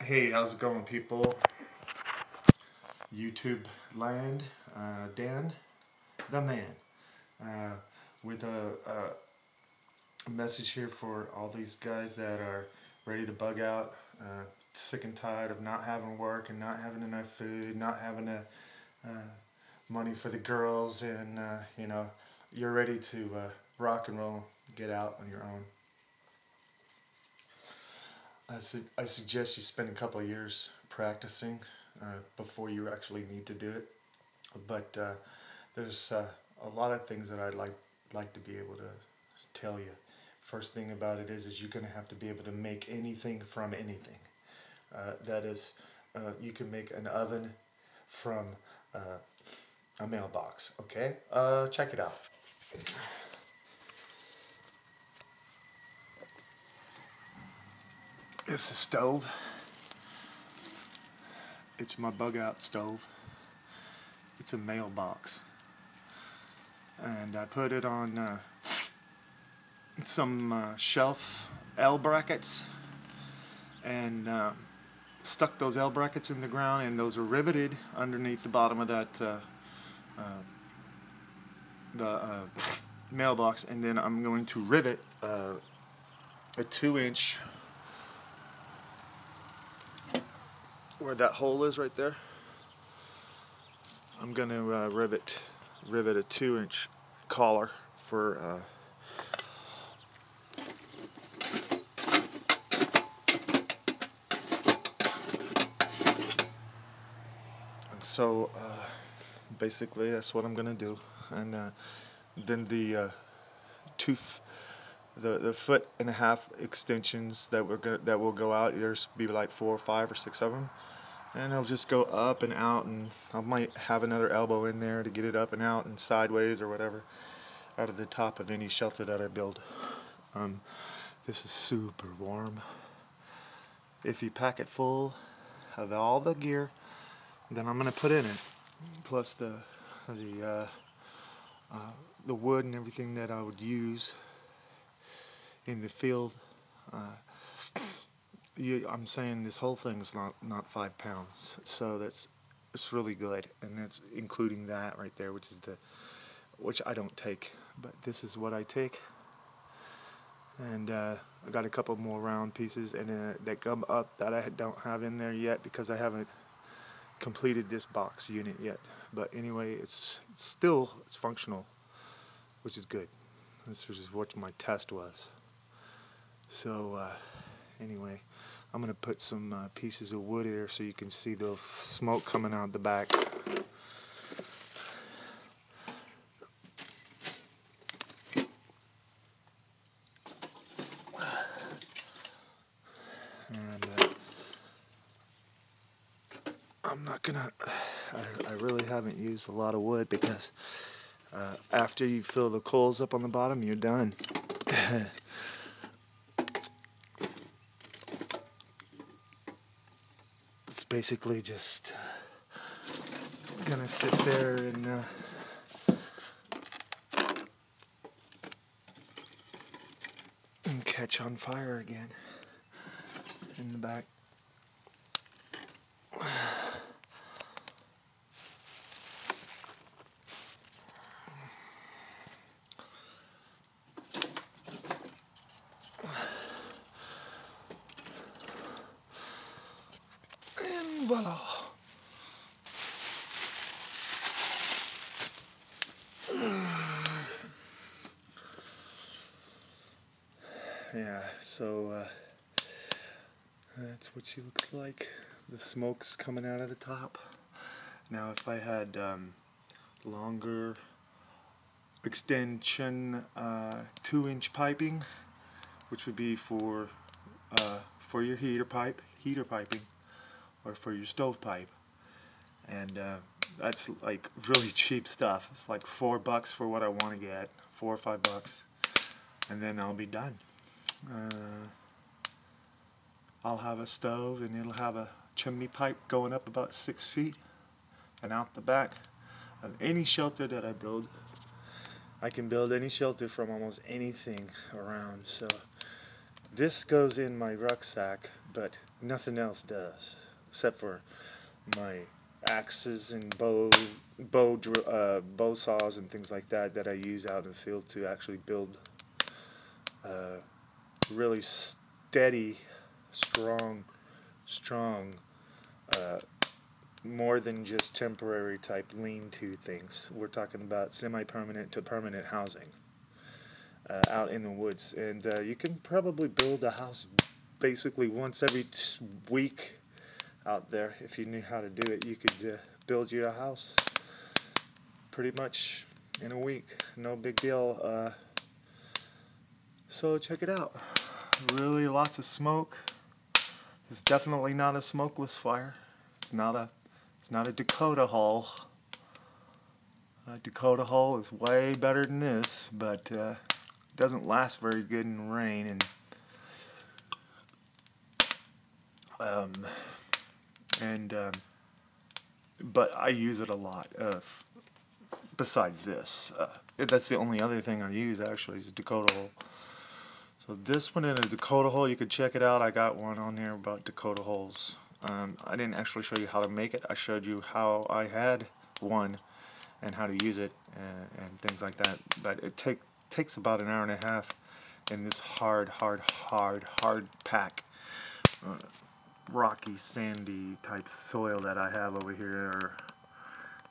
Hey, how's it going, people? YouTube land, Dan, the man, uh, with a message here for all these guys that are ready to bug out, sick and tired of not having work and not having enough food, not having money for the girls, and you're ready to rock and roll, get out on your own. I suggest you spend a couple of years practicing before you actually need to do it. But there's a lot of things that I'd like to be able to tell you. First thing about it is you're going to have to be able to make anything from anything. That is, you can make an oven from a mailbox. Okay, check it out. It's a stove. It's my bug out stove. It's a mailbox, and I put it on some shelf L brackets, and stuck those L brackets in the ground, and those are riveted underneath the bottom of that the mailbox. And then I'm going to rivet a 2-inch where that hole is right there. I'm going to rivet a 2-inch collar for and so basically that's what I'm going to do. And then the the foot and a half extensions that will go out, there's be like 4 or 5 or 6 of them, and they'll just go up and out, and I might have another elbow in there to get it up and out and sideways or whatever out of the top of any shelter that I build. This is super warm. If you pack it full of all the gear that I'm going to put in it, plus the wood and everything that I would use in the field, I'm saying this whole thing's not 5 pounds, so it's really good, and that's including that right there, which I don't take, but this is what I take. And I got a couple more round pieces and that come up that I don't have in there yet because I haven't completed this box unit yet. But anyway, it's functional, which is good. This was what my test was. So anyway, I'm gonna put some pieces of wood here so you can see the smoke coming out the back. And I'm not gonna, I really haven't used a lot of wood because after you fill the coals up on the bottom, you're done. It's basically just gonna sit there and catch on fire again in the back. And voila. Yeah, so that's what she looks like. The smoke's coming out of the top. Now if I had longer extension 2-inch piping, which would be for your heater piping, or for your stove pipe, and that's like really cheap stuff. It's like $4 for what I want to get, $4 or $5, and then I'll be done. I'll have a stove, and it'll have a chimney pipe going up about 6 feet, and out the back of any shelter that I build. I can build any shelter from almost anything around, so This goes in my rucksack, but nothing else does, except for my axes and bow saws and things like that I use out in the field to actually build really steady, strong, uh, more than just temporary type lean-to things. We're talking about semi-permanent to permanent housing out in the woods, and you can probably build a house basically once every week out there. If you knew how to do it, you could build you a house pretty much in a week. No big deal. So check it out. Really lots of smoke. It's definitely not a smokeless fire. It's not a Dakota hull. A Dakota hull is way better than this, but doesn't last very good in rain. But I use it a lot. Besides this, that's the only other thing I use actually is a Dakota hull. So this one in a Dakota hull, you could check it out. I got one on there about Dakota hulls. I didn't actually show you how to make it. I showed you how I had one and how to use it and things like that. But it takes about an hour and a half in this hard pack, rocky, sandy type soil that I have over here, or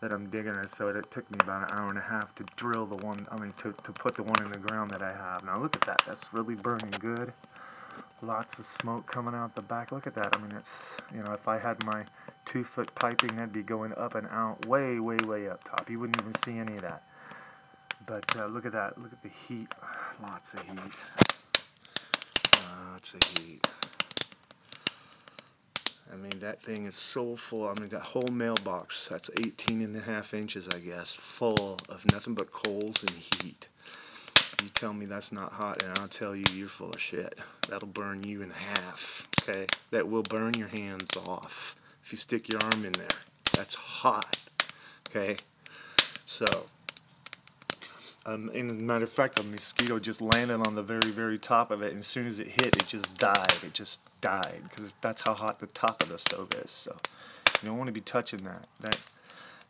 that I'm digging it. So it took me about an hour and a half to drill the one, to put the one in the ground that I have. Now look at that, that's really burning good. Lots of smoke coming out the back. Look at that. It's, if I had my 2-foot piping, that'd be going up and out way up top. You wouldn't even see any of that. But look at that. Look at the heat. Lots of heat. Lots of heat. That thing is so full. That whole mailbox, that's 18.5 inches, I guess, full of nothing but coals and heat. You tell me that's not hot, and I'll tell you you're full of shit. That'll burn you in half, okay? That will burn your hands off if you stick your arm in there. That's hot, okay? So, as a matter of fact, a mosquito just landed on the very top of it, and as soon as it hit, it just died. It just died, because that's how hot the top of the stove is. So, you don't want to be touching that.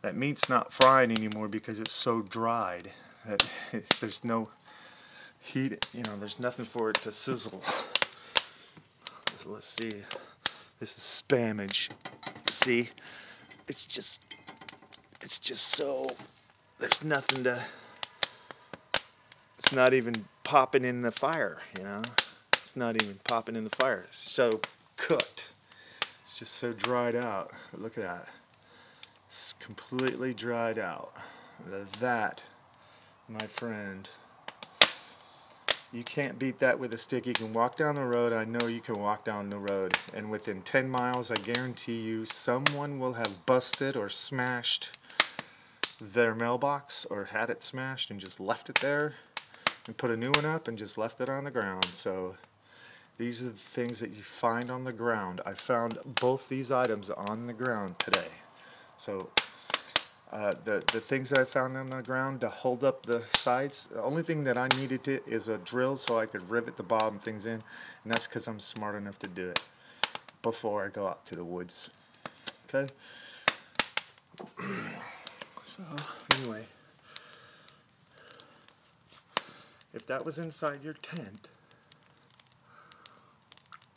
That meat's not frying anymore because it's so dried that there's no heat, there's nothing for it to sizzle. So let's see. This is spamage. See? It's just so, there's nothing to, it's not even popping in the fire, It's not even popping in the fire. It's so cooked. It's just so dried out. Look at that. It's completely dried out. That, my friend, you can't beat that with a stick. You can walk down the road. I know you can walk down the road, and within 10 miles, I guarantee you, someone will have busted or smashed their mailbox, or had it smashed and just left it there, and put a new one up and just left it on the ground. So these are the things that you find on the ground. I found both these items on the ground today. So the things that I found on the ground to hold up the sides, the only thing that I needed is a drill so I could rivet the bottom things in, and that's because I'm smart enough to do it before I go out to the woods. Okay? So, anyway, if that was inside your tent,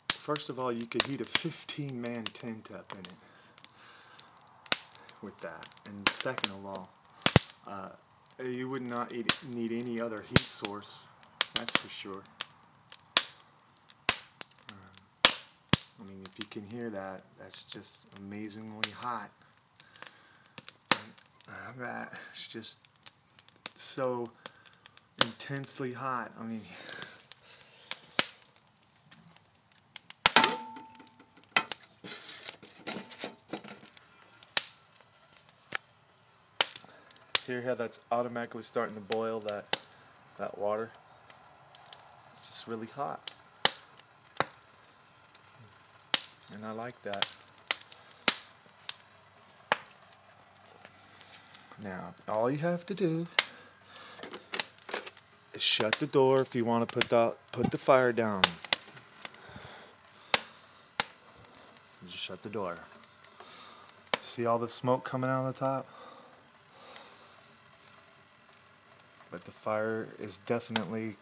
first of all, you could heat a 15-man tent up in it with that. And second of all, you would not need any other heat source, that's for sure. If you can hear that, that's just amazingly hot. It's just so intensely hot. Hear how that's automatically starting to boil, that water? It's just really hot. And I like that. Now, all you have to do is shut the door if you want to put the fire down. You just shut the door. See all the smoke coming out of the top? But the fire is definitely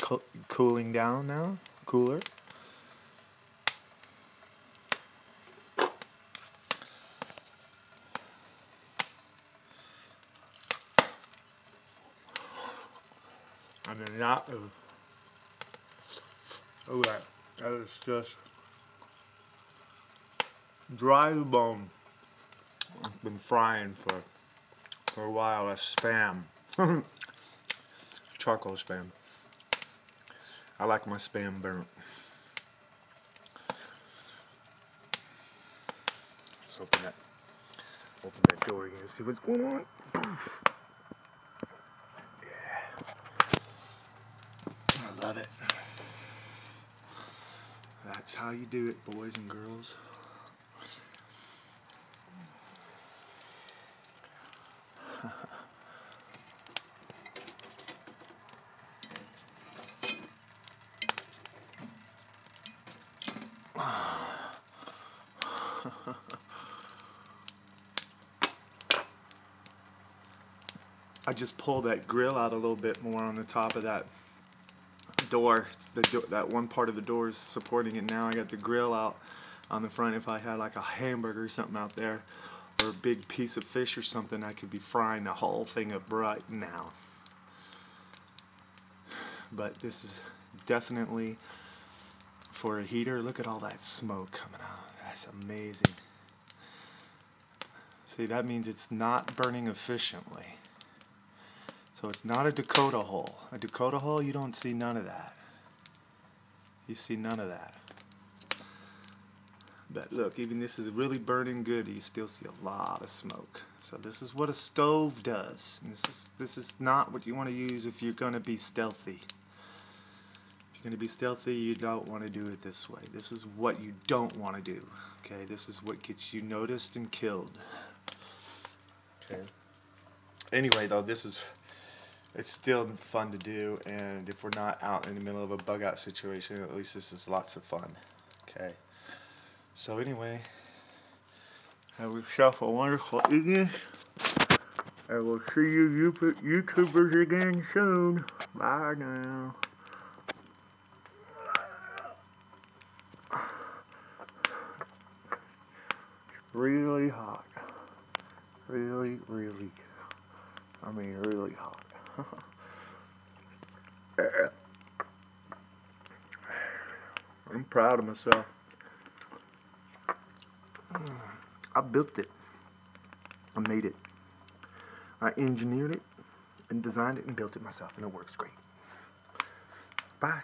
cooling down now, cooler. I mean, that is just dry as a bone. I've been frying for a while. That's spam. Charcoal spam. I like my spam burnt. Let's open that door again, see what's going on. Yeah. I love it. That's how you do it, boys and girls. I just pulled that grill out a little bit more on the top of that door. That one part of the door is supporting it now. I got the grill out on the front. If I had like a hamburger or something out there, or a big piece of fish or something, I could be frying the whole thing up right now. But this is definitely for a heater. Look at all that smoke coming out. That's amazing. See, that means it's not burning efficiently. So it's not a Dakota hole. A Dakota hole, you don't see none of that. You see none of that. But look, even this is really burning good. You still see a lot of smoke. So this is what a stove does. And this is not what you want to use if you're going to be stealthy. If you're going to be stealthy, you don't want to do it this way. This is what you don't want to do. Okay, this is what gets you noticed and killed. Okay. Anyway, though, it's still fun to do, and if we're not out in the middle of a bug out situation, at least this is lots of fun. Okay. So anyway, have yourself a wonderful evening. I will see you YouTubers again soon. Bye now. Really hot. Really, I mean really hot. I'm proud of myself. I built it. I made it. I engineered it and designed it and built it myself, and it works great. Bye.